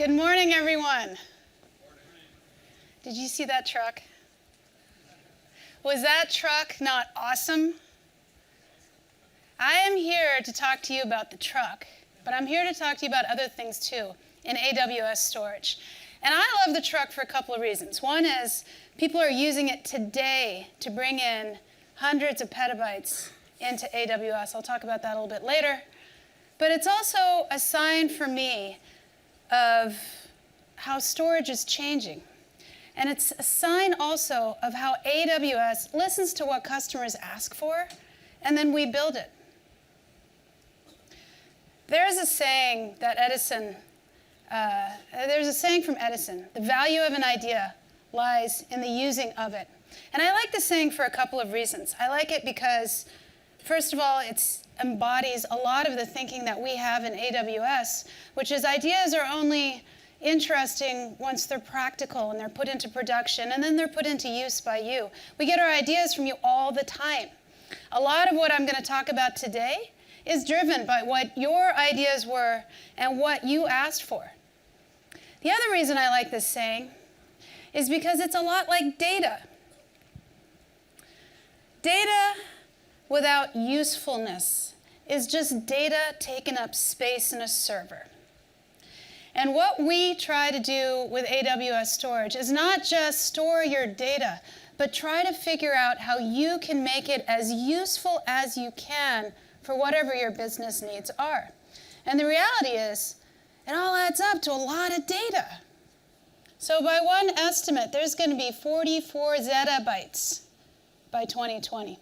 Good morning, everyone. Did you see that truck? Was that truck not awesome? I am here to talk to you about the truck, but I'm here to talk to you about other things too in AWS storage. And I love the truck for a couple of reasons. One is people are using it today to bring in hundreds of petabytes into AWS. I'll talk about that a little bit later. But it's also a sign for me of how storage is changing. And it's a sign also of how AWS listens to what customers ask for, and then we build it. There's a saying that there's a saying from Edison, the value of an idea lies in the using of it. And I like this saying for a couple of reasons. I like it because, first of all, it embodies a lot of the thinking that we have in AWS, which is ideas are only interesting once they're practical and they're put into production, and then they're put into use by you. We get our ideas from you all the time. A lot of what I'm going to talk about today is driven by what your ideas were and what you asked for. The other reason I like this saying is because it's a lot like data. Data without usefulness is just data taking up space in a server. And what we try to do with AWS storage is not just store your data, but try to figure out how you can make it as useful as you can for whatever your business needs are. And the reality is, it all adds up to a lot of data. So by one estimate, there's going to be 44 zettabytes by 2020.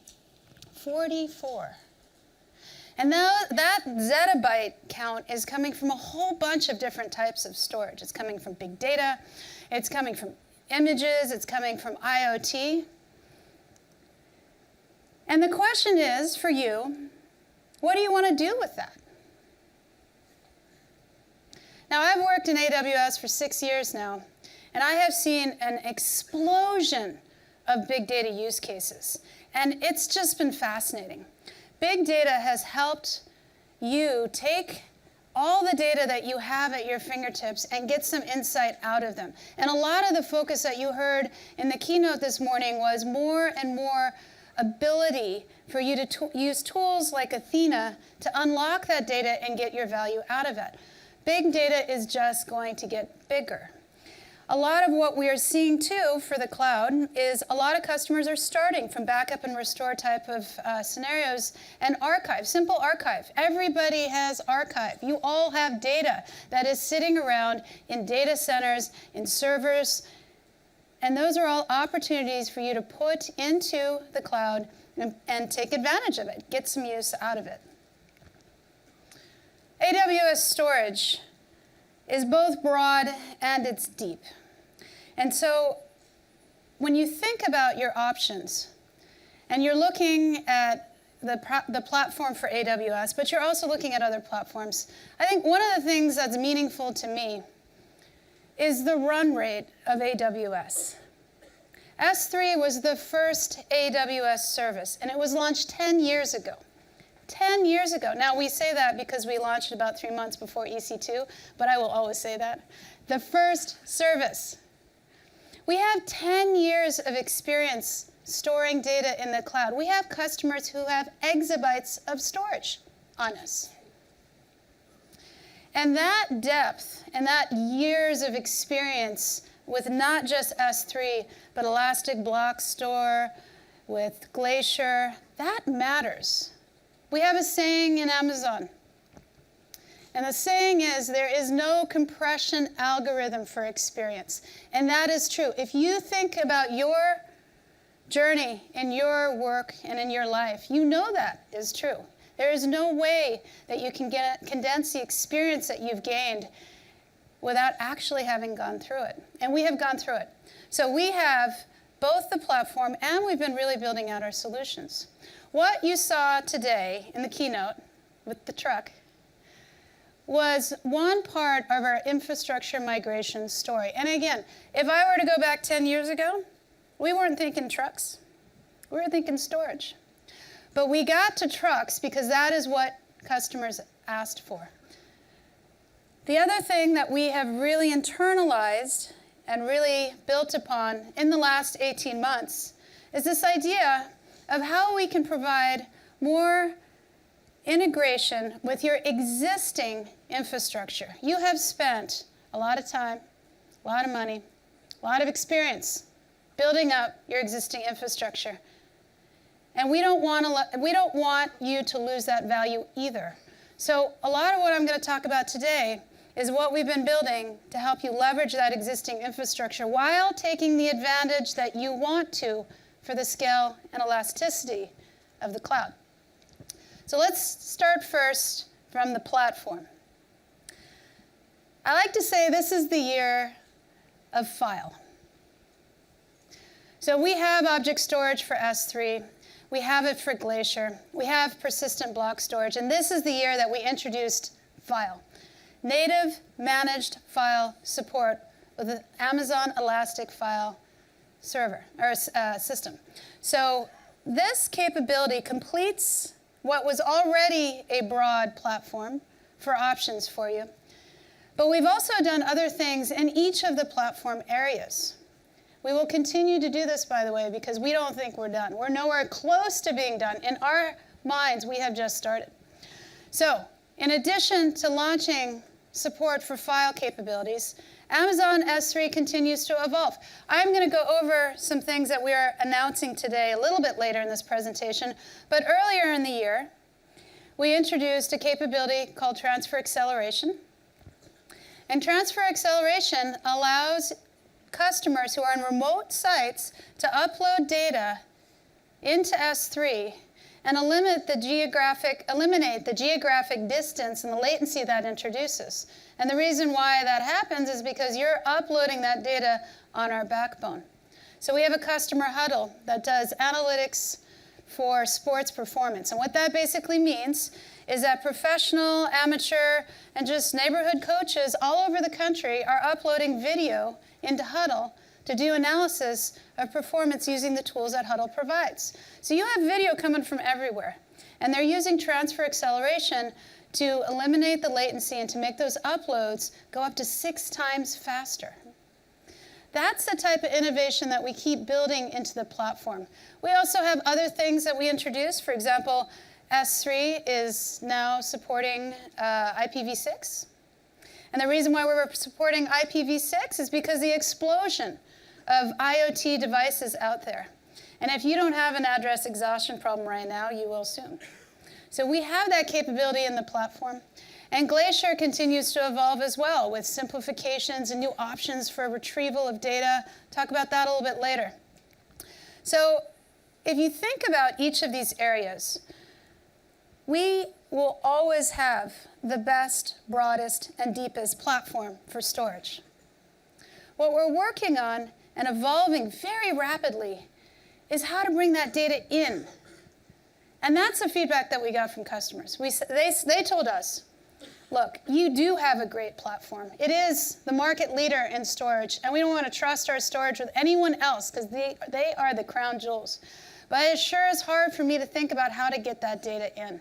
44. And now that zettabyte count is coming from a whole bunch of different types of storage. It's coming from big data, it's coming from images, it's coming from IoT. And the question is, for you, what do you want to do with that? Now, I've worked in AWS for 6 years now, and I have seen an explosion of big data use cases. And it's just been fascinating. Big data has helped you take all the data that you have at your fingertips and get some insight out of them. And a lot of the focus that you heard in the keynote this morning was more and more ability for you to use tools like Athena to unlock that data and get your value out of it. Big data is just going to get bigger. A lot of what we are seeing too for the cloud is a lot of customers are starting from backup and restore type of scenarios and archive, simple archive. Everybody has archive. You all have data that is sitting around in data centers, in servers, and those are all opportunities for you to put into the cloud and take advantage of it, get some use out of it. AWS storage is both broad and it's deep. And so when you think about your options, and you're looking at the platform for AWS, but you're also looking at other platforms, I think one of the things that's meaningful to me is the run rate of AWS. S3 was the first AWS service, and it was launched 10 years ago. 10 years ago. Now, we say that because we launched about 3 months before EC2, but I will always say that. The first service. We have 10 years of experience storing data in the cloud. We have customers who have exabytes of storage on us. And that depth and that years of experience with not just S3, but Elastic Block Store, with Glacier, that matters. We have a saying in Amazon, and the saying is, there is no compression algorithm for experience. And that is true. If you think about your journey in your work and in your life, you know that is true. There is no way that you can condense the experience that you've gained without actually having gone through it. And we have gone through it. So we have both the platform and we've been really building out our solutions. What you saw today in the keynote with the truck was one part of our infrastructure migration story. And again, if I were to go back 10 years ago, we weren't thinking trucks. We were thinking storage. But we got to trucks because that is what customers asked for. The other thing that we have really internalized and really built upon in the last 18 months is this idea of how we can provide more integration with your existing infrastructure. You have spent a lot of time, a lot of money, a lot of experience building up your existing infrastructure. And we don't want you to lose that value either. So a lot of what I'm going to talk about today is what we've been building to help you leverage that existing infrastructure while taking the advantage that you want to for the scale and elasticity of the cloud. So let's start first from the platform. I like to say this is the year of file. So we have object storage for S3. We have it for Glacier. We have persistent block storage. And this is the year that we introduced file. Native managed file support with the Amazon Elastic File server or system. So this capability completes what was already a broad platform for options for you. But we've also done other things in each of the platform areas. We will continue to do this, by the way, because we don't think we're done. We're nowhere close to being done. In our minds, we have just started. So in addition to launching support for file capabilities, Amazon S3 continues to evolve. I'm going to go over some things that we are announcing today a little bit later in this presentation. But earlier in the year, we introduced a capability called transfer acceleration. And transfer acceleration allows customers who are in remote sites to upload data into S3 and eliminate the geographic distance and the latency that introduces. And the reason why that happens is because you're uploading that data on our backbone. So we have a customer huddle that does analytics for sports performance. And what that basically means is that professional, amateur, and just neighborhood coaches all over the country are uploading video into Huddle to do analysis of performance using the tools that Huddle provides. So you have video coming from everywhere. And they're using transfer acceleration to eliminate the latency and to make those uploads go up to 6 times faster. That's the type of innovation that we keep building into the platform. We also have other things that we introduce. For example, S3 is now supporting IPv6. And the reason why we're supporting IPv6 is because the explosion of IoT devices out there. And if you don't have an address exhaustion problem right now, you will soon. So we have that capability in the platform. And Glacier continues to evolve as well with simplifications and new options for retrieval of data. Talk about that a little bit later. So if you think about each of these areas, we will always have the best, broadest, and deepest platform for storage. What we're working on and evolving very rapidly is how to bring that data in. And that's the feedback that we got from customers. They told us, look, you do have a great platform. It is the market leader in storage, and we don't want to trust our storage with anyone else because they are the crown jewels. But it sure is hard for me to think about how to get that data in.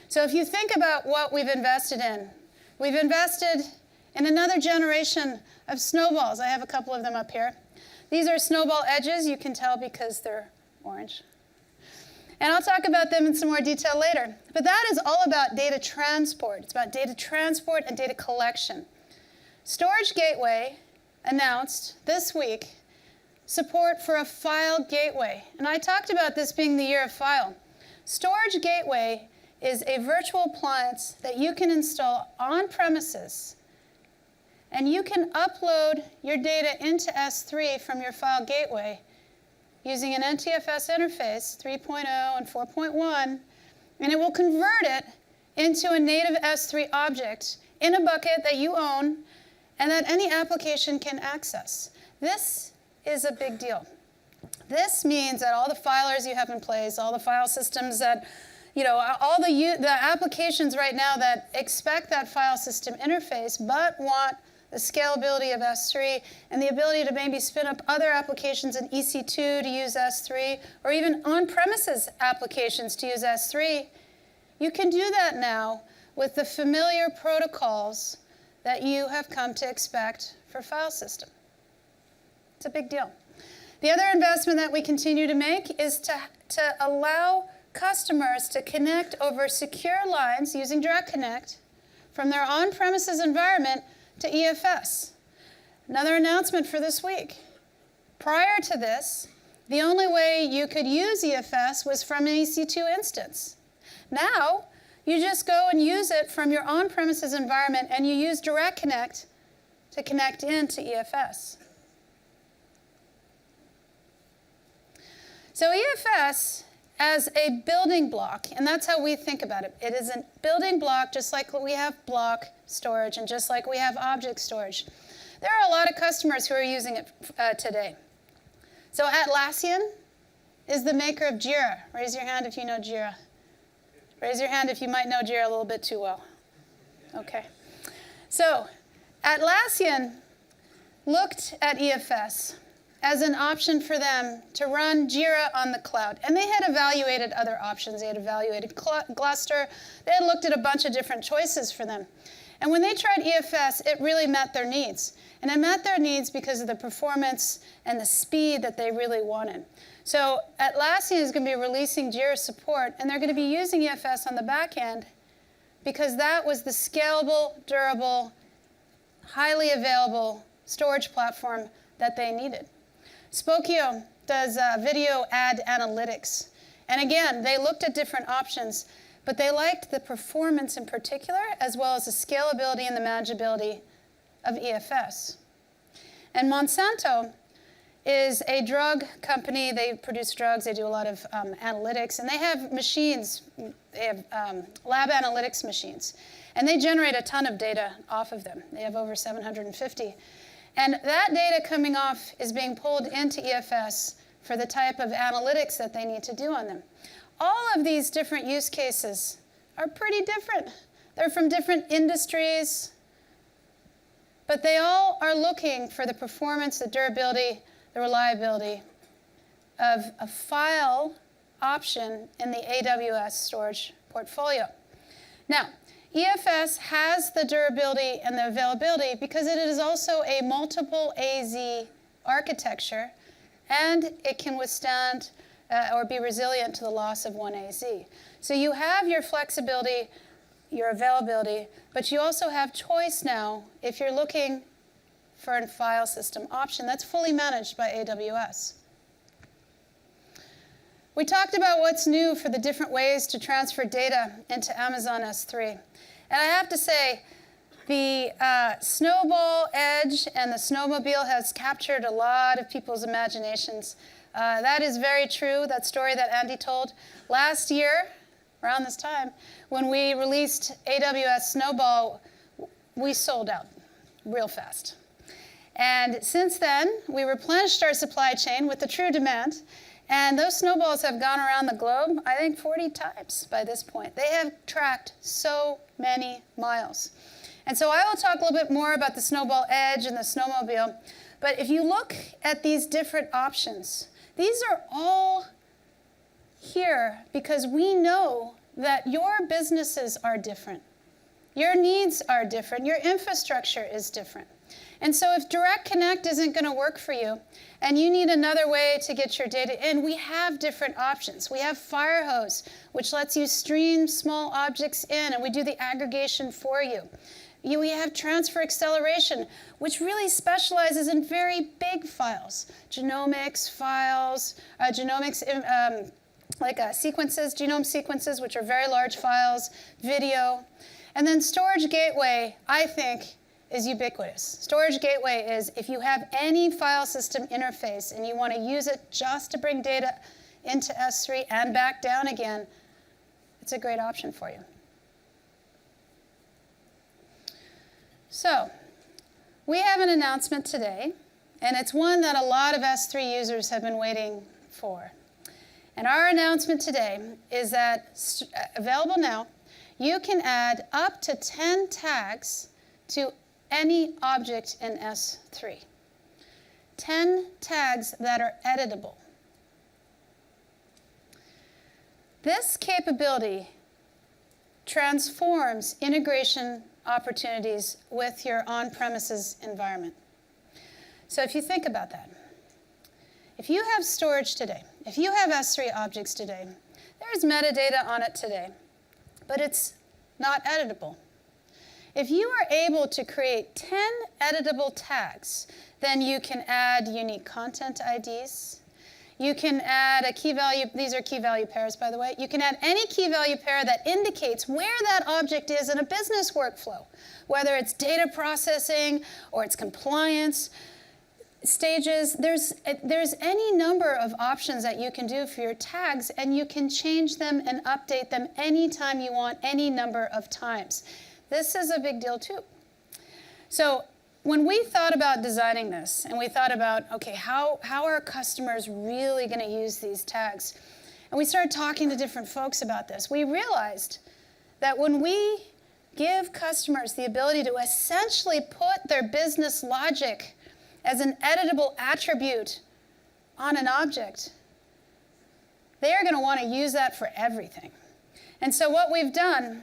So if you think about what we've invested in, we've invested in another generation of snowballs. I have a couple of them up here. These are Snowball Edges. You can tell because they're orange. And I'll talk about them in some more detail later. But that is all about data transport. It's about data transport and data collection. Storage Gateway announced this week support for a file gateway. And I talked about this being the year of file. Storage Gateway is a virtual appliance that you can install on premises. And you can upload your data into S3 from your file gateway using an NTFS interface, 3.0 and 4.1, and it will convert it into a native S3 object in a bucket that you own and that any application can access. This is a big deal. This means that all the filers you have in place, all the file systems that, all the applications right now that expect that file system interface but want the scalability of S3 and the ability to maybe spin up other applications in EC2 to use S3 or even on-premises applications to use S3, you can do that now with the familiar protocols that you have come to expect for file system. It's a big deal. The other investment that we continue to make is to allow customers to connect over secure lines using Direct Connect from their on-premises environment to EFS. Another announcement for this week. Prior to this, the only way you could use EFS was from an EC2 instance. Now, you just go and use it from your on-premises environment, and you use Direct Connect to connect into EFS. So EFS as a building block, and that's how we think about it. It is a building block just like we have block storage and just like we have object storage. There are a lot of customers who are using it today. So Atlassian is the maker of Jira. Raise your hand if you know Jira. Raise your hand if you might know Jira a little bit too well. Okay. So Atlassian looked at EFS as an option for them to run Jira on the cloud. And they had evaluated other options. They had evaluated Glacier. They had looked at a bunch of different choices for them. And when they tried EFS, it really met their needs. And it met their needs because of the performance and the speed that they really wanted. So Atlassian is going to be releasing Jira support, and they're going to be using EFS on the back end because that was the scalable, durable, highly available storage platform that they needed. Spokio does video ad analytics. And again, they looked at different options, but they liked the performance in particular, as well as the scalability and the manageability of EFS. And Monsanto is a drug company. They produce drugs. They do a lot of analytics. And they have machines. They have lab analytics machines. And they generate a ton of data off of them. They have over 750. And that data coming off is being pulled into EFS for the type of analytics that they need to do on them. All of these different use cases are pretty different. They're from different industries, but they all are looking for the performance, the durability, the reliability of a file option in the AWS storage portfolio. Now, EFS has the durability and the availability because it is also a multiple AZ architecture, and it can withstand or be resilient to the loss of one AZ. So you have your flexibility, your availability, but you also have choice now if you're looking for a file system option that's fully managed by AWS. We talked about what's new for the different ways to transfer data into Amazon S3. And I have to say, the Snowball Edge and the snowmobile has captured a lot of people's imaginations. That is very true, that story that Andy told. Last year, around this time, when we released AWS Snowball, we sold out real fast. And since then, we replenished our supply chain with the true demand. And those snowballs have gone around the globe, I think 40 times by this point. They have tracked so many miles. And so I will talk a little bit more about the Snowball Edge and the snowmobile. But if you look at these different options, these are all here because we know that your businesses are different. Your needs are different. Your infrastructure is different. And so if Direct Connect isn't going to work for you, and you need another way to get your data in, we have different options. We have Firehose, which lets you stream small objects in, and we do the aggregation for you. We have Transfer Acceleration, which really specializes in very big files. Genomics files, sequences, genome sequences, which are very large files, video. And then Storage Gateway, I think, is ubiquitous. Storage Gateway is if you have any file system interface and you want to use it just to bring data into S3 and back down again, it's a great option for you. So, we have an announcement today, and it's one that a lot of S3 users have been waiting for. And our announcement today is that, available now, you can add up to 10 tags to any object in S3. 10 tags that are editable. This capability transforms integration opportunities with your on-premises environment. So if you think about that, if you have storage today, if you have S3 objects today, there's metadata on it today, but it's not editable. If you are able to create 10 editable tags, then you can add unique content IDs. You can add a key value, these are key value pairs, by the way. You can add any key value pair that indicates where that object is in a business workflow, whether it's data processing or it's compliance stages. There's any number of options that you can do for your tags, and you can change them and update them anytime you want, any number of times. This is a big deal too. So when we thought about designing this, and we thought about, okay, how are customers really going to use these tags? And we started talking to different folks about this. We realized that when we give customers the ability to essentially put their business logic as an editable attribute on an object, they are going to want to use that for everything. And so what we've done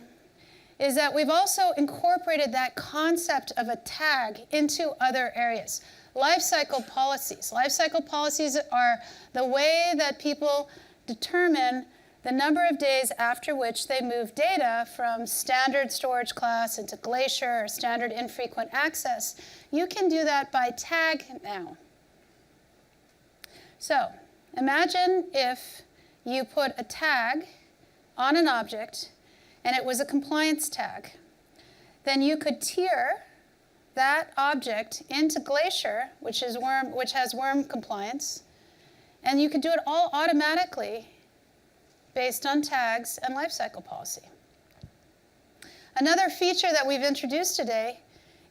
is that we've also incorporated that concept of a tag into other areas. Lifecycle policies. Lifecycle policies are the way that people determine the number of days after which they move data from standard storage class into Glacier or standard infrequent access. You can do that by tag now. So imagine if you put a tag on an object and it was a compliance tag. Then you could tier that object into Glacier, which has worm compliance, and you could do it all automatically based on tags and lifecycle policy. Another feature that we've introduced today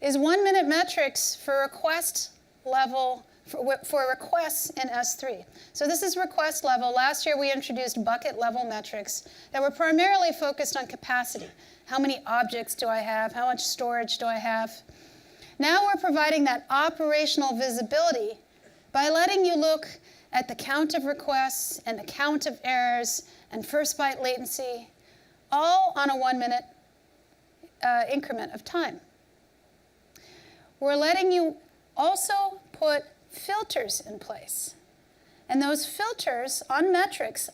is 1-minute metrics for request level, for requests in S3. So this is request level. Last year we introduced bucket level metrics that were primarily focused on capacity. How many objects do I have? How much storage do I have? Now we're providing that operational visibility by letting you look at the count of requests and the count of errors and first byte latency, all on a 1-minute increment of time. We're letting you also put filters in place. And those filters on metrics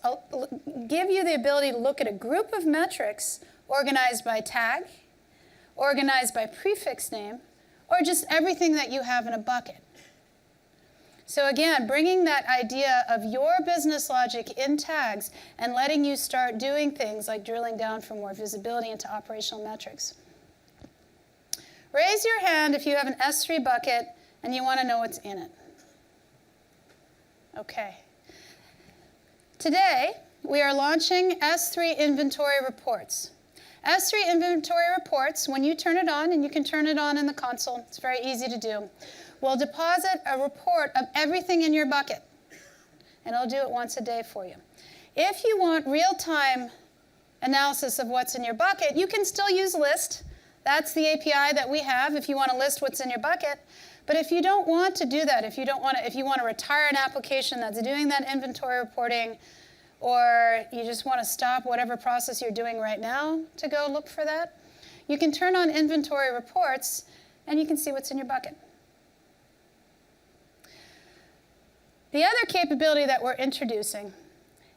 give you the ability to look at a group of metrics organized by tag, organized by prefix name, or just everything that you have in a bucket. So again, bringing that idea of your business logic in tags and letting you start doing things like drilling down for more visibility into operational metrics. Raise your hand if you have an S3 bucket and you want to know what's in it. Okay. Today, we are launching S3 inventory reports. S3 inventory reports, when you turn it on, and you can turn it on in the console, it's very easy to do, will deposit a report of everything in your bucket. And it'll do it once a day for you. If you want real-time analysis of what's in your bucket, you can still use list. That's the API that we have if you want to list what's in your bucket. But if you don't want to do that, if you want to retire an application that's doing that inventory reporting, or you just want to stop whatever process you're doing right now to go look for that, you can turn on inventory reports and you can see what's in your bucket. The other capability that we're introducing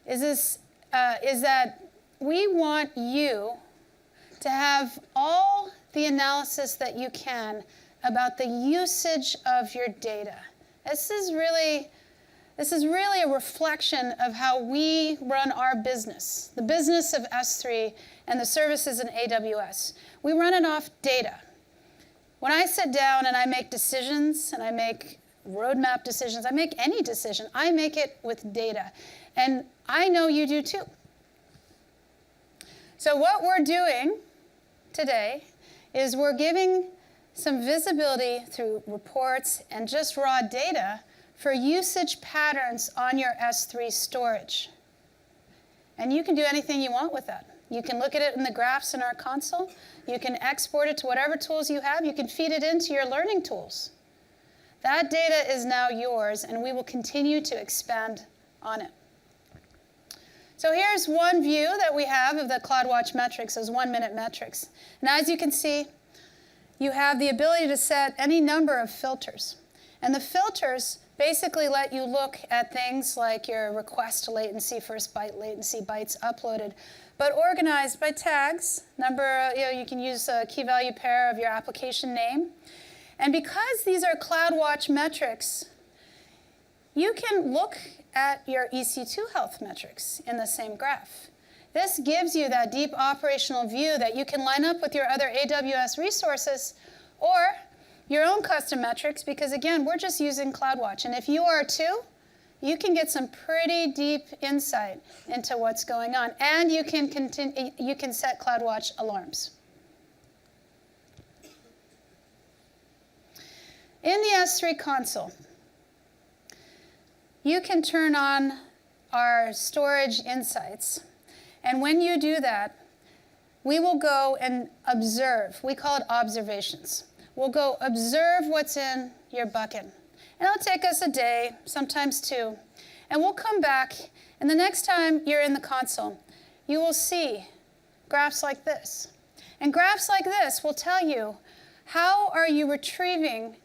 is that we want you to have all the analysis that you can about the usage of your data. This is really a reflection of how we run our business, the business of S3 and the services in AWS. We run it off data. When I sit down and I make decisions, and I make roadmap decisions, I make any decision, I make it with data. And I know you do too. So what we're doing today is we're giving some visibility through reports and just raw data for usage patterns on your S3 storage. And you can do anything you want with that. You can look at it in the graphs in our console. You can export it to whatever tools you have. You can feed it into your learning tools. That data is now yours, and we will continue to expand on it. So here's one view that we have of the CloudWatch metrics, those 1-minute metrics. And as you can see, you have the ability to set any number of filters. And the filters basically let you look at things like your request latency, first byte latency, bytes uploaded, but organized by tags. You can use a key value pair of your application name. And because these are CloudWatch metrics, you can look at your EC2 health metrics in the same graph. This gives you that deep operational view that you can line up with your other AWS resources or your own custom metrics, because again, we're just using CloudWatch. And if you are too, you can get some pretty deep insight into what's going on. And you can set CloudWatch alarms. In the S3 console, you can turn on our storage insights. And when you do that, we will go and observe. We call it observations. We'll go observe what's in your bucket. And it'll take us a day, sometimes two. And we'll come back, and the next time you're in the console, you will see graphs like this. And graphs like this will tell you how are you retrieving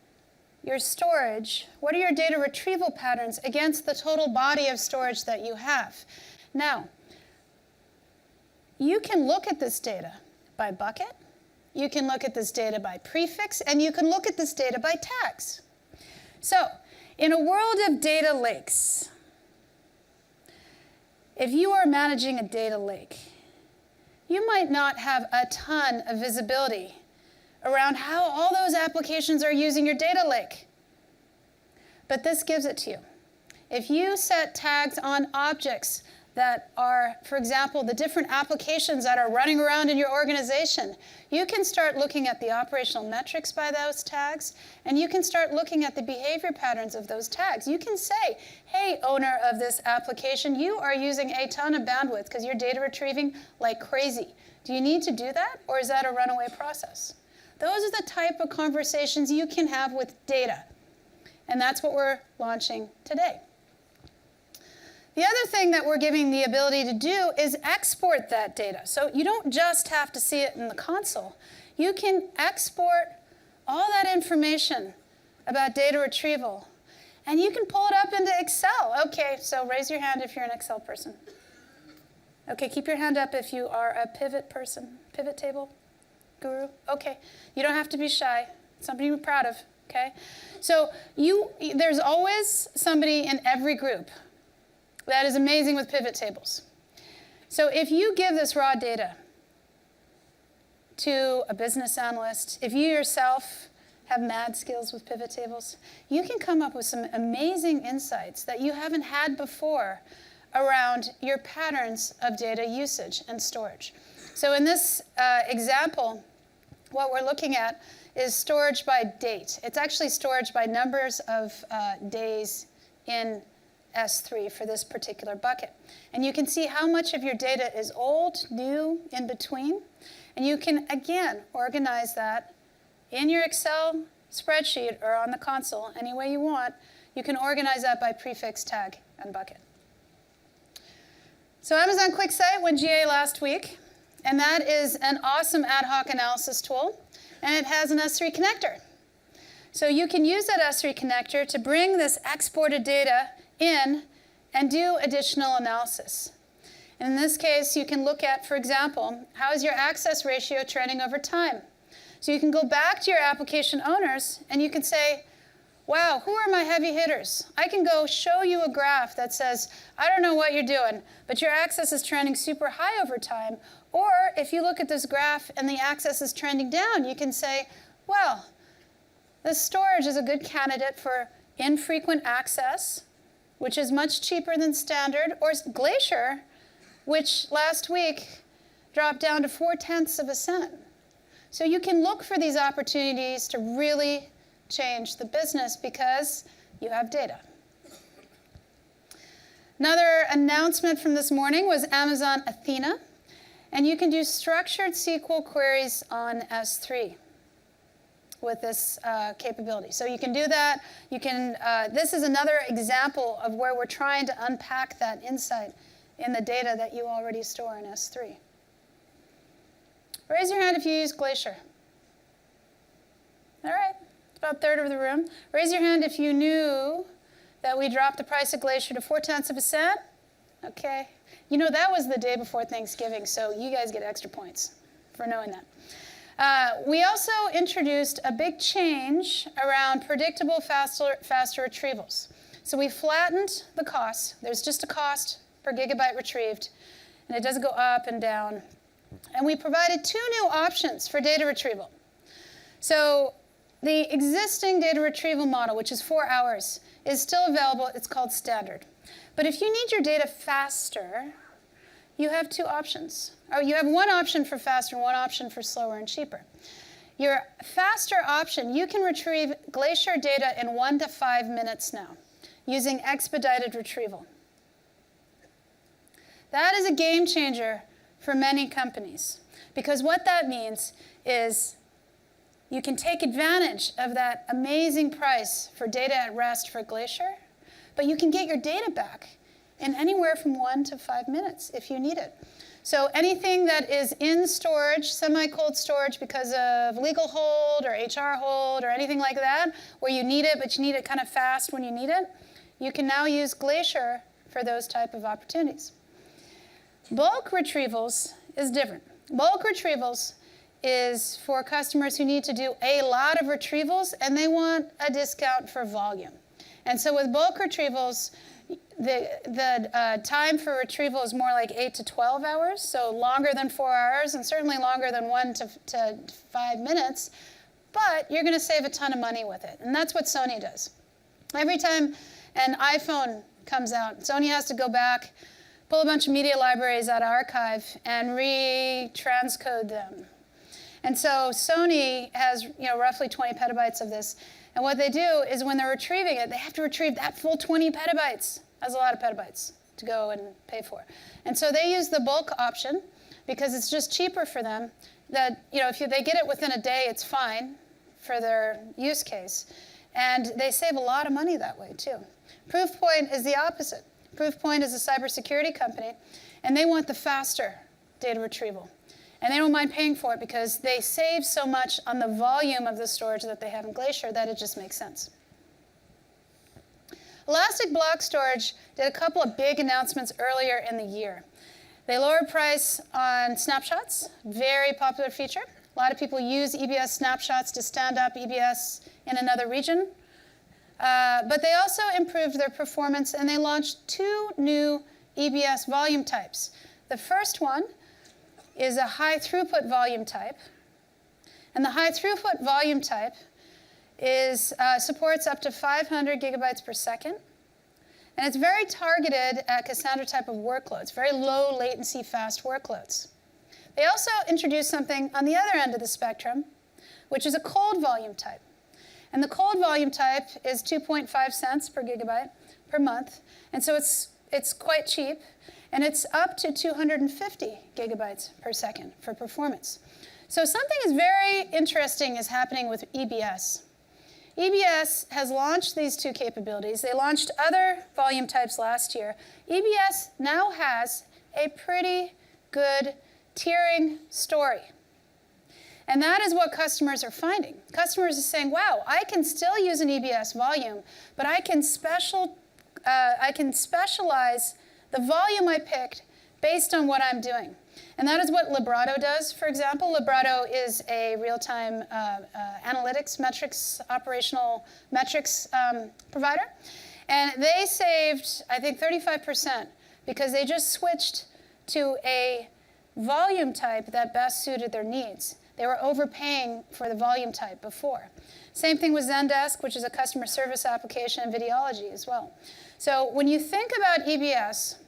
your storage, what are your data retrieval patterns against the total body of storage that you have. Now, you can look at this data by bucket, you can look at this data by prefix, and you can look at this data by tags. So, in a world of data lakes, if you are managing a data lake, you might not have a ton of visibility around how all those applications are using your data lake. But this gives it to you. If you set tags on objects that are, for example, the different applications that are running around in your organization, you can start looking at the operational metrics by those tags, and you can start looking at the behavior patterns of those tags. You can say, hey, owner of this application, you are using a ton of bandwidth because you're data retrieving like crazy. Do you need to do that, or is that a runaway process? Those are the type of conversations you can have with data, and that's what we're launching today. The other thing that we're giving the ability to do is export that data. So you don't just have to see it in the console. You can export all that information about data retrieval, and you can pull it up into Excel. Okay, so raise your hand if you're an Excel person. Okay, keep your hand up if you are a pivot person. Pivot table guru? Okay, you don't have to be shy. Something you're proud of, okay? So there's always somebody in every group that is amazing with pivot tables. So if you give this raw data to a business analyst, if you yourself have mad skills with pivot tables, you can come up with some amazing insights that you haven't had before around your patterns of data usage and storage. So in this example, what we're looking at is storage by date. It's actually storage by numbers of days in S3 for this particular bucket. And you can see how much of your data is old, new, in between. And you can, again, organize that in your Excel spreadsheet or on the console any way you want. You can organize that by prefix, tag, and bucket. So Amazon Quick Site went GA last week, and that is an awesome ad hoc analysis tool, and it has an S3 connector. So you can use that S3 connector to bring this exported data in and do additional analysis. And in this case, you can look at, for example, how is your access ratio trending over time? So you can go back to your application owners and you can say, wow, who are my heavy hitters? I can go show you a graph that says, I don't know what you're doing, but your access is trending super high over time. Or if you look at this graph and the access is trending down, you can say, well, this storage is a good candidate for infrequent access, which is much cheaper than standard, or Glacier, which last week dropped down to 0.4 cents. So you can look for these opportunities to really change the business because you have data. Another announcement from this morning was Amazon Athena, and you can do structured SQL queries on S3 with this capability. So you can do that. You can. This is another example of where we're trying to unpack that insight in the data that you already store in S3. Raise your hand if you use Glacier. All right, it's about a third of the room. Raise your hand if you knew that we dropped the price of Glacier to 0.4 cents. Okay. You know, that was the day before Thanksgiving, so you guys get extra points for knowing that. We also introduced a big change around predictable, faster retrievals. So we flattened the costs. There's just a cost per gigabyte retrieved, and it doesn't go up and down. And we provided 2 new options for data retrieval. So the existing data retrieval model, which is 4 hours, is still available. It's called standard. But if you need your data faster, you have 2 options. Or you have 1 option for faster and 1 option for slower and cheaper. Your faster option, you can retrieve Glacier data in 1 to 5 minutes now using expedited retrieval. That is a game changer for many companies, because what that means is you can take advantage of that amazing price for data at rest for Glacier, but you can get your data back in anywhere from 1 to 5 minutes if you need it. So anything that is in storage, semi-cold storage because of legal hold or HR hold or anything like that, where you need it, but you need it kind of fast when you need it, you can now use Glacier for those type of opportunities. Bulk retrievals is different. Bulk retrievals is for customers who need to do a lot of retrievals and they want a discount for volume. And so with bulk retrievals, the time for retrieval is more like 8 to 12 hours, so longer than 4 hours and certainly longer than 1 to 5 minutes, but you're going to save a ton of money with it. And that's what Sony does. Every time an iPhone comes out, Sony has to go back, pull a bunch of media libraries out of archive, and re-transcode them. And so Sony has roughly 20 petabytes of this. And what they do is when they're retrieving it, they have to retrieve that full 20 petabytes. That's a lot of petabytes to go and pay for. And so they use the bulk option because it's just cheaper for them. That if they get it within a day, it's fine for their use case. And they save a lot of money that way too. Proofpoint is the opposite. Proofpoint is a cybersecurity company, and they want the faster data retrieval. And they don't mind paying for it because they save so much on the volume of the storage that they have in Glacier that it just makes sense. Elastic Block Storage did a couple of big announcements earlier in the year. They lowered price on snapshots, very popular feature. A lot of people use EBS snapshots to stand up EBS in another region. But they also improved their performance, and they launched 2 new EBS volume types. The first one is a high throughput volume type. And the high throughput volume type supports up to 500 gigabytes per second. And it's very targeted at Cassandra type of workloads, very low latency, fast workloads. They also introduced something on the other end of the spectrum, which is a cold volume type. And the cold volume type is 2.5 cents per gigabyte per month. And so it's quite cheap. And it's up to 250 gigabytes per second for performance. So something is very interesting is happening with EBS. EBS has launched these 2 capabilities. They launched other volume types last year. EBS now has a pretty good tiering story. And that is what customers are finding. Customers are saying, wow, I can still use an EBS volume, but I can specialize the volume I picked based on what I'm doing. And that is what Librato does, for example. Librato is a real-time analytics metrics, operational metrics provider. And they saved, I think, 35% because they just switched to a volume type that best suited their needs. They were overpaying for the volume type before. Same thing with Zendesk, which is a customer service application in Videology as well. So when you think about EBS,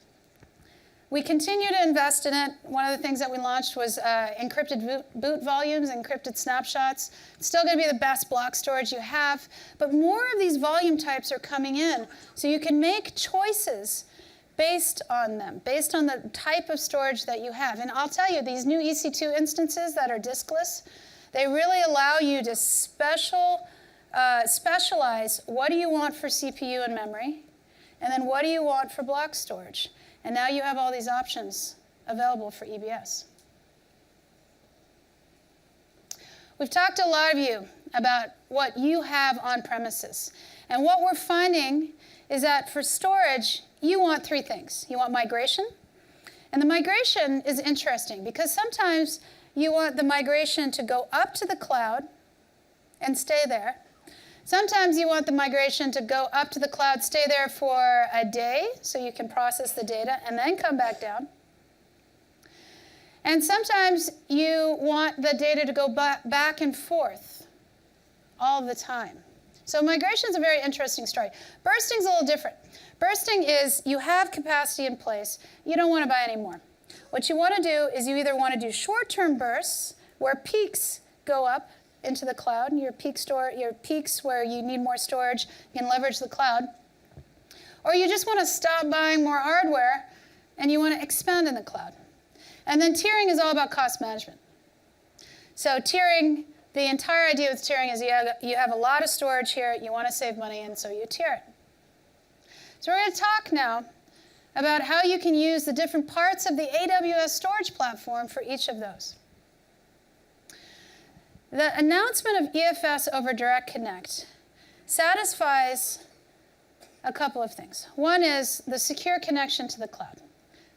we continue to invest in it. One of the things that we launched was encrypted boot volumes, encrypted snapshots. It's still going to be the best block storage you have, but more of these volume types are coming in, so you can make choices based on them, based on the type of storage that you have. And I'll tell you, these new EC2 instances that are diskless, they really allow you to specialize what do you want for CPU and memory, and then what do you want for block storage. And now you have all these options available for EBS. We've talked to a lot of you about what you have on premises. And what we're finding is that for storage, you want three things. You want migration. And the migration is interesting because sometimes you want the migration to go up to the cloud and stay there. Sometimes you want the migration to go up to the cloud, stay there for a day so you can process the data and then come back down. And sometimes you want the data to go back and forth all the time. So migration is a very interesting story. Bursting is a little different. Bursting is you have capacity in place. You don't want to buy any more. What you want to do is you either want to do short-term bursts where peaks go up into the cloud, your peaks where you need more storage, you can leverage the cloud, or you just want to stop buying more hardware and you want to expand in the cloud. And then tiering is all about cost management. So tiering, the entire idea with tiering is you have a lot of storage here, you want to save money, and so you tier it. So we're going to talk now about how you can use the different parts of the AWS storage platform for each of those. The announcement of EFS over Direct Connect satisfies a couple of things. One is the secure connection to the cloud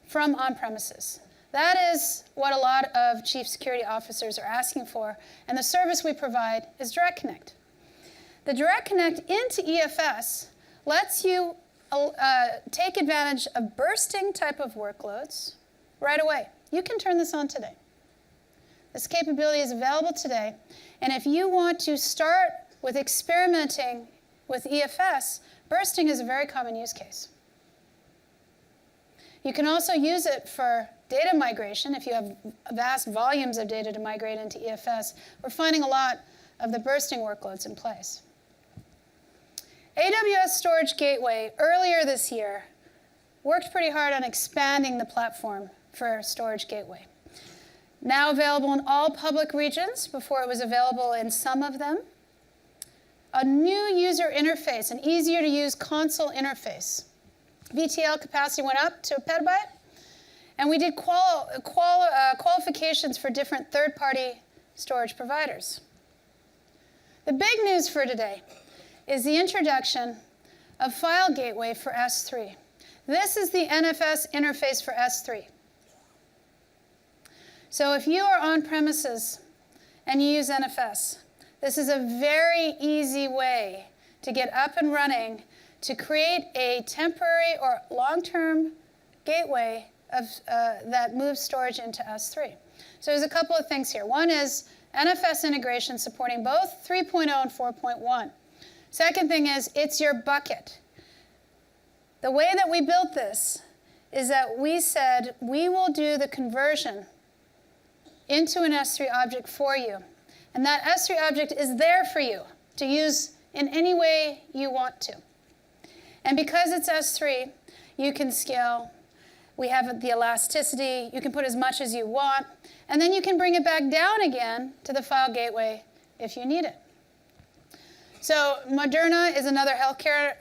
from on-premises. That is what a lot of chief security officers are asking for, and the service we provide is Direct Connect. The Direct Connect into EFS lets you take advantage of bursting type of workloads right away. You can turn this on today. This capability is available today, and if you want to start with experimenting with EFS, bursting is a very common use case. You can also use it for data migration if you have vast volumes of data to migrate into EFS. We're finding a lot of the bursting workloads in place. AWS Storage Gateway, earlier this year, worked pretty hard on expanding the platform for Storage Gateway. Now available in all public regions, before it was available in some of them. A new user interface, an easier to use console interface. VTL capacity went up to a petabyte, and we did qualifications for different third-party storage providers. The big news for today is the introduction of File Gateway for S3. This is the NFS interface for S3. So if you are on premises and you use NFS, this is a very easy way to get up and running to create a temporary or long-term gateway that moves storage into S3. So there's a couple of things here. One is NFS integration supporting both 3.0 and 4.1. Second thing is it's your bucket. The way that we built this is that we said we will do the conversion into an S3 object for you. And that S3 object is there for you to use in any way you want to. And because it's S3, you can scale. We have the elasticity. You can put as much as you want. And then you can bring it back down again to the file gateway if you need it. So Moderna is another healthcare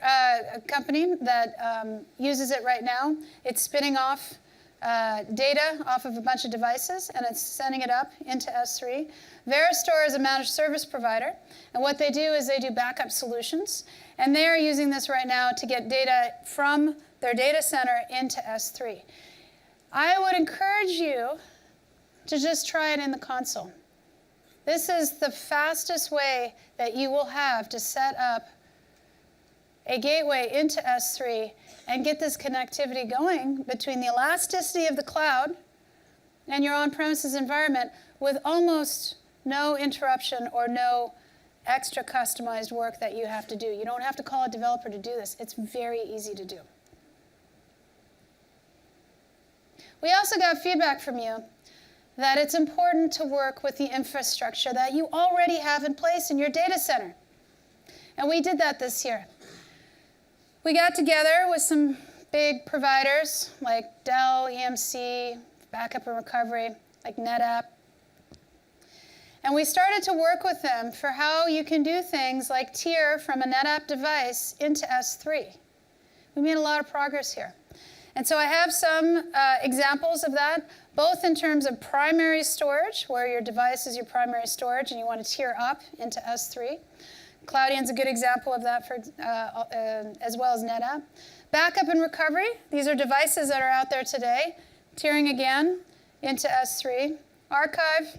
company that uses it right now. It's spinning off data off of a bunch of devices, and it's sending it up into S3. Veristore is a managed service provider, and what they do is they do backup solutions, and they're using this right now to get data from their data center into S3. I would encourage you to just try it in the console. This is the fastest way that you will have to set up a gateway into S3 and get this connectivity going between the elasticity of the cloud and your on-premises environment with almost no interruption or no extra customized work that you have to do. You don't have to call a developer to do this. It's very easy to do. We also got feedback from you that it's important to work with the infrastructure that you already have in place in your data center. And we did that this year. We got together with some big providers like Dell, EMC, backup and recovery, like NetApp. And we started to work with them for how you can do things like tier from a NetApp device into S3. We made a lot of progress here. And so I have some examples of that, both in terms of primary storage, where your device is your primary storage and you want to tier up into S3. Cloudian's a good example of that, as well as NetApp. Backup and recovery, these are devices that are out there today, tiering again into S3. Archive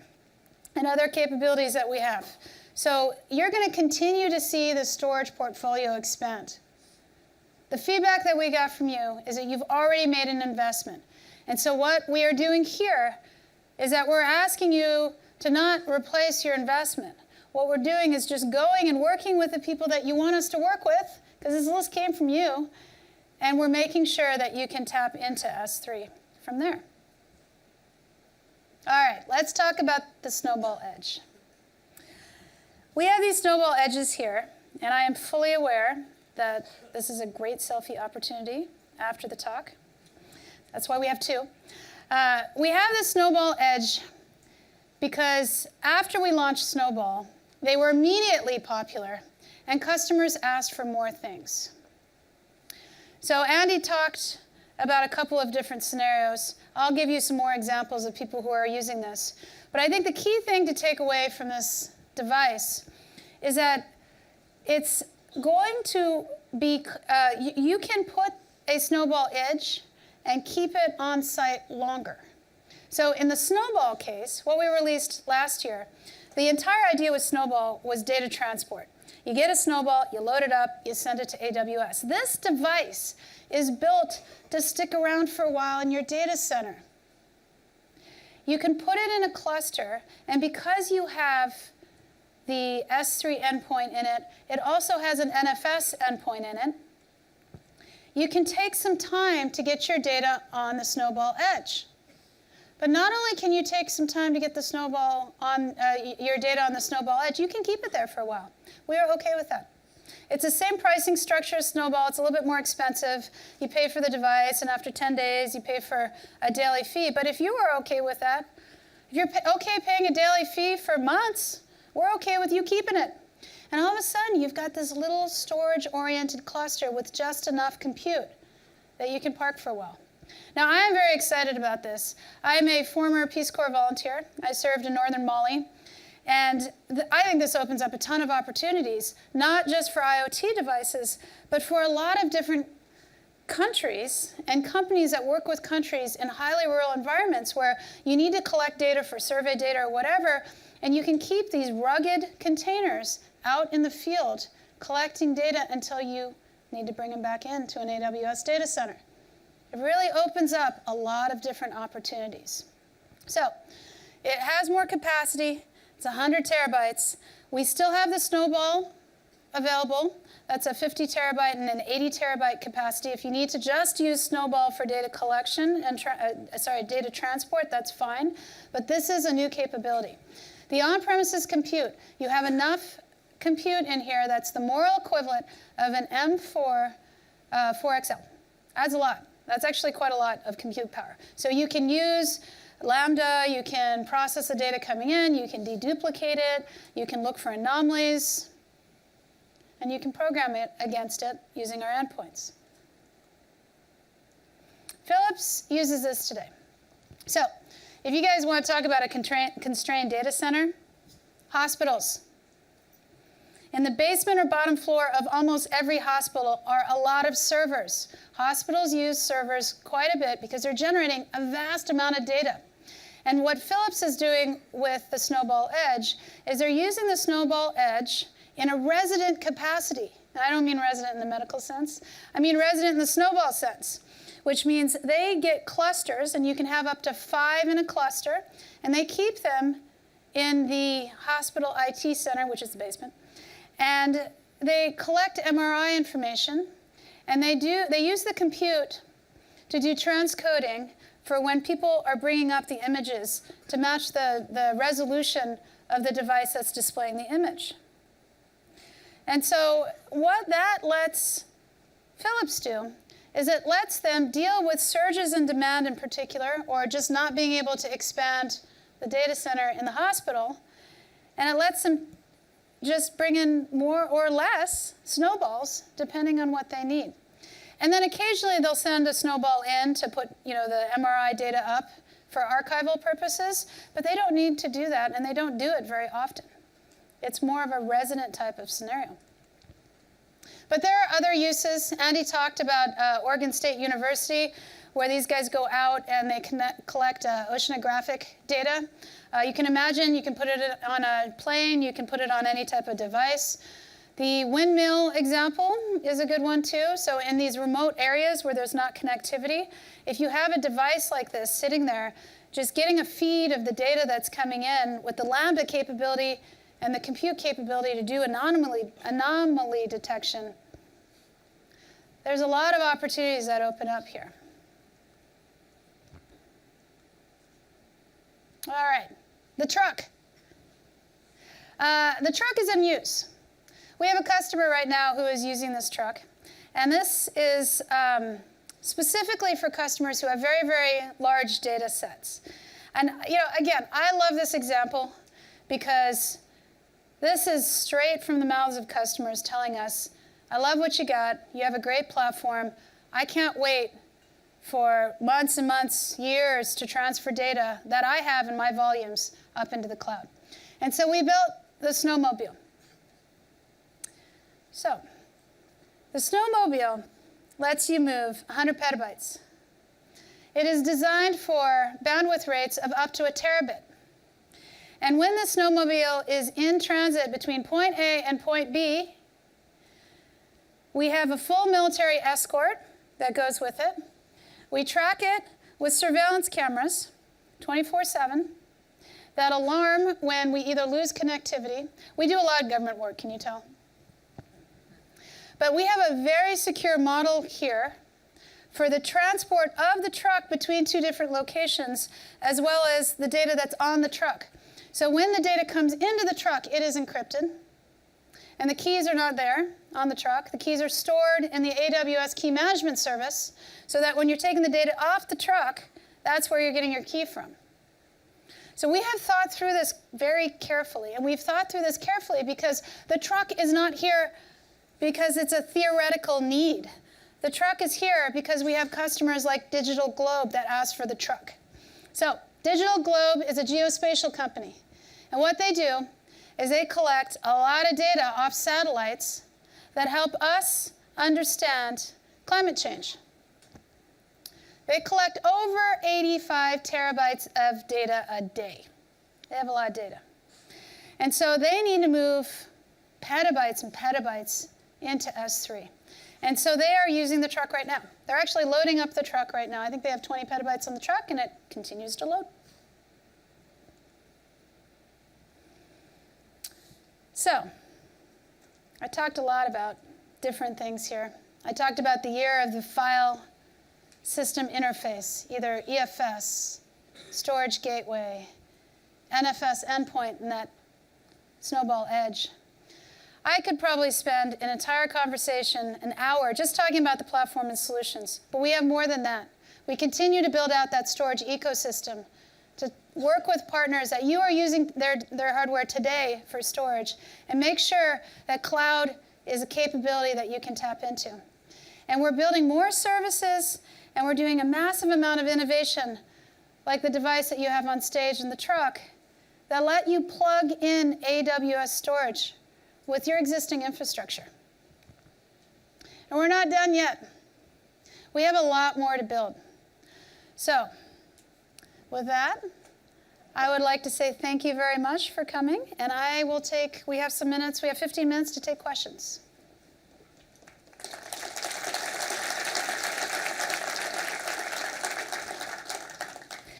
and other capabilities that we have. So you're going to continue to see the storage portfolio expand. The feedback that we got from you is that you've already made an investment. And so what we are doing here is that we're asking you to not replace your investment. What we're doing is just going and working with the people that you want us to work with, because this list came from you, and we're making sure that you can tap into S3 from there. All right, let's talk about the Snowball Edge. We have these Snowball Edges here, and I am fully aware that this is a great selfie opportunity after the talk. That's why we have two. We have the Snowball Edge because after we launched Snowball, they were immediately popular, and customers asked for more things. So Andy talked about a couple of different scenarios. I'll give you some more examples of people who are using this. But I think the key thing to take away from this device is that it's going to be, you can put a Snowball Edge and keep it on site longer. So in the Snowball case, what we released last year, the entire idea with Snowball was data transport. You get a Snowball, you load it up, you send it to AWS. This device is built to stick around for a while in your data center. You can put it in a cluster, and because you have the S3 endpoint in it, it also has an NFS endpoint in it. You can take some time to get your data on the Snowball Edge. But not only can you take some time to get the Snowball on your data on the Snowball Edge, you can keep it there for a while. We are okay with that. It's the same pricing structure as Snowball. It's a little bit more expensive. You pay for the device, and after 10 days, you pay for a daily fee. But if you are okay with that, if you're okay paying a daily fee for months, we're okay with you keeping it. And all of a sudden, you've got this little storage-oriented cluster with just enough compute that you can park for a while. Now, I am very excited about this. I'm a former Peace Corps volunteer. I served in northern Mali. And I think this opens up a ton of opportunities, not just for IoT devices, but for a lot of different countries and companies that work with countries in highly rural environments where you need to collect data for survey data or whatever, and you can keep these rugged containers out in the field collecting data until you need to bring them back into an AWS data center. It really opens up a lot of different opportunities. So it has more capacity. It's 100 terabytes. We still have the Snowball available. That's a 50 terabyte and an 80 terabyte capacity. If you need to just use Snowball for data collection and data transport, that's fine. But this is a new capability. The on-premises compute, you have enough compute in here that's the moral equivalent of an M4 4XL. Adds a lot. That's actually quite a lot of compute power. So you can use Lambda, you can process the data coming in, you can deduplicate it, you can look for anomalies, and you can program it against it using our endpoints. Philips uses this today. So if you guys want to talk about a constrained data center, hospitals. In the basement or bottom floor of almost every hospital are a lot of servers. Hospitals use servers quite a bit because they're generating a vast amount of data. And what Philips is doing with the Snowball Edge is they're using the Snowball Edge in a resident capacity. And I don't mean resident in the medical sense. I mean resident in the Snowball sense, which means they get clusters, and you can have up to 5 in a cluster, and they keep them in the hospital IT center, which is the basement. And they collect MRI information, and they use the compute to do transcoding for when people are bringing up the images to match the resolution of the device that's displaying the image. And so what that lets Philips do is it lets them deal with surges in demand in particular, or just not being able to expand the data center in the hospital, and it lets them just bring in more or less snowballs depending on what they need. And then occasionally they'll send a Snowball in to put the MRI data up for archival purposes, but they don't need to do that, and they don't do it very often. It's more of a resident type of scenario. But there are other uses. Andy talked about Oregon State University, where these guys go out and they collect oceanographic data. You can imagine you can put it on a plane, you can put it on any type of device. The windmill example is a good one too. So in these remote areas where there's not connectivity, if you have a device like this sitting there, just getting a feed of the data that's coming in with the Lambda capability and the compute capability to do anomaly detection, there's a lot of opportunities that open up here. All right, the truck. The truck is in use. We have a customer right now who is using this truck, and this is specifically for customers who have very, very large data sets. And again, I love this example because this is straight from the mouths of customers telling us, I love what you got, you have a great platform, I can't wait for months and months, years to transfer data that I have in my volumes up into the cloud. And so we built the Snowmobile. So the Snowmobile lets you move 100 petabytes. It is designed for bandwidth rates of up to a terabit. And when the Snowmobile is in transit between point A and point B, we have a full military escort that goes with it. We track it with surveillance cameras 24/7 that alarm when we either lose connectivity. We do a lot of government work, can you tell? But we have a very secure model here for the transport of the truck between two different locations, as well as the data that's on the truck. So when the data comes into the truck, it is encrypted. And the keys are not there on the truck. The keys are stored in the AWS Key Management Service, so that when you're taking the data off the truck, that's where you're getting your key from. So we have thought through this very carefully. And we've thought through this carefully because the truck is not here because it's a theoretical need. The truck is here because we have customers like DigitalGlobe that ask for the truck. So DigitalGlobe is a geospatial company. And what they do is they collect a lot of data off satellites that help us understand climate change. They collect over 85 terabytes of data a day. They have a lot of data. And so they need to move petabytes and petabytes into S3. And so they are using the truck right now. They're actually loading up the truck right now. I think they have 20 petabytes on the truck, and it continues to load. So I talked a lot about different things here. I talked about the year of the file system interface, either EFS, Storage Gateway, NFS endpoint, and that Snowball Edge. I could probably spend an entire conversation, an hour, just talking about the platform and solutions. But we have more than that. We continue to build out that storage ecosystem to work with partners that you are using their hardware today for storage and make sure that cloud is a capability that you can tap into. And we're building more services, and we're doing a massive amount of innovation, like the device that you have on stage in the truck, that let you plug in AWS storage with your existing infrastructure. And we're not done yet. We have a lot more to build. So with that, I would like to say thank you very much for coming, and we have some minutes, we have 15 minutes to take questions.